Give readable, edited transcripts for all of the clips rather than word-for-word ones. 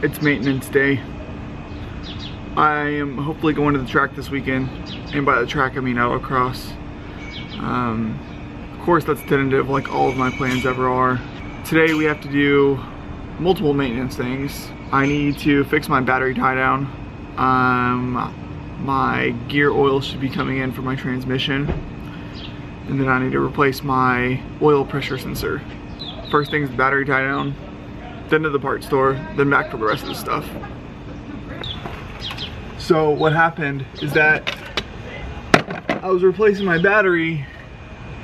It's maintenance day. I am hopefully going to the track this weekend, and by the track I mean autocross. Of course that's tentative, like all of my plans ever are. Today we have to do multiple maintenance things. I need to fix my battery tie down. My gear oil should be coming in for my transmission, and then I need to replace my oil pressure sensor. First thing is the battery tie down, then to the parts store, then back for the rest of the stuff. So what happened is that I was replacing my battery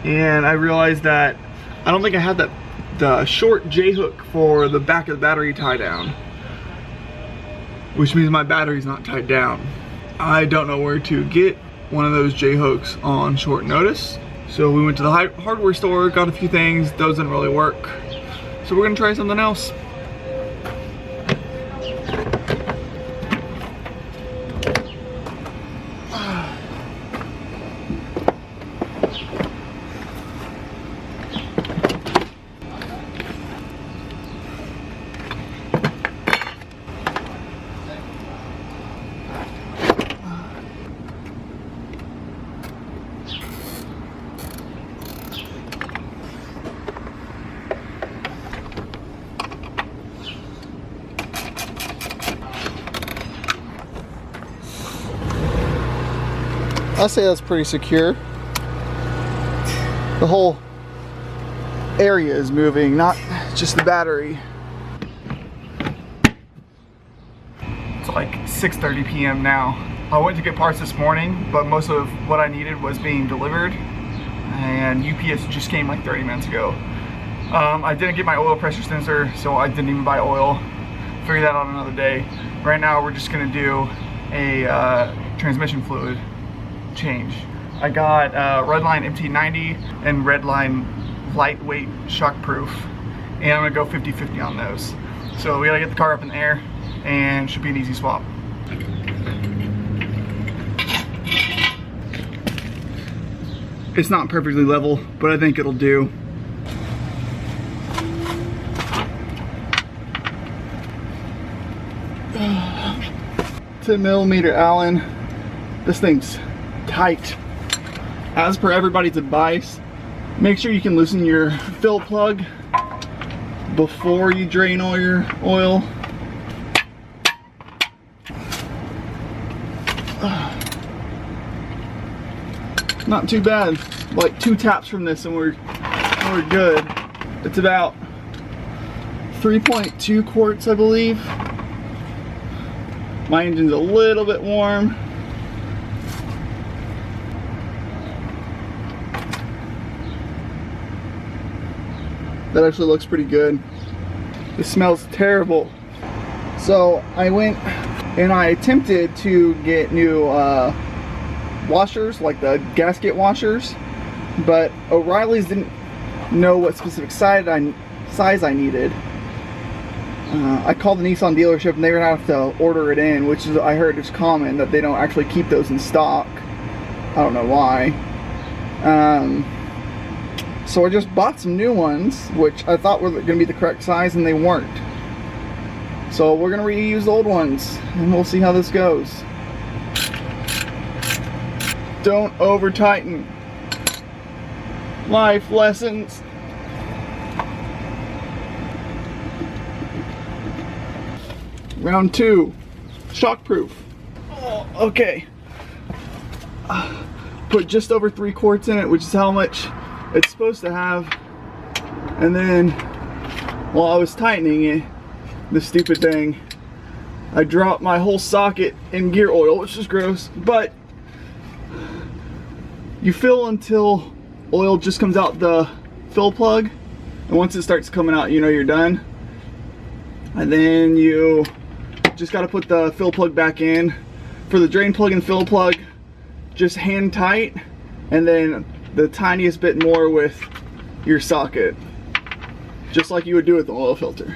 and I realized that I don't think I had the short J-hook for the back of the battery tie down, which means my battery's not tied down. I don't know where to get one of those J-hooks on short notice. So we went to the hardware store, got a few things, those didn't really work. So we're gonna try something else. I say that's pretty secure. The whole area is moving, not just the battery. It's like 6:30 p.m. now. I went to get parts this morning, but most of what I needed was being delivered, and UPS just came like 30 minutes ago. I didn't get my oil pressure sensor, so I didn't even buy oil. Figure that out another day. Right now we're just gonna do a transmission fluid change. I got Redline MT90 and Redline lightweight shockproof, and I'm gonna go 50-50 on those. So we gotta get the car up in the air, and should be an easy swap. It's not perfectly level, but I think it'll do. $10mm Allen. This thing's tight. As per everybody's advice, make sure you can loosen your fill plug before you drain all your oil. Not too bad. Like 2 taps from this and we're good. It's about 3.2 quarts, I believe. My engine's a little bit warm. That actually looks pretty good. It smells terrible. So I went and I attempted to get new washers, like the gasket washers, but O'Reilly's didn't know what specific size I needed. I called the Nissan dealership and they were gonna have to order it in, which is, I heard is common, that they don't actually keep those in stock. I don't know why. So I just bought some new ones, which I thought were gonna be the correct size, and they weren't. So we're gonna reuse the old ones, and we'll see how this goes. Don't over tighten. Life lessons. Round 2, shockproof. Oh, okay. Put just over 3 quarts in it, which is how much it's supposed to have. And then while I was tightening it, this stupid thing, I dropped my whole socket in gear oil, which is gross, but you fill until oil just comes out the fill plug, and once it starts coming out, you know you're done. And then you just got to put the fill plug back in. For the drain plug and fill plug, just hand tight, and then the tiniest bit more with your socket, just like you would do with the oil filter.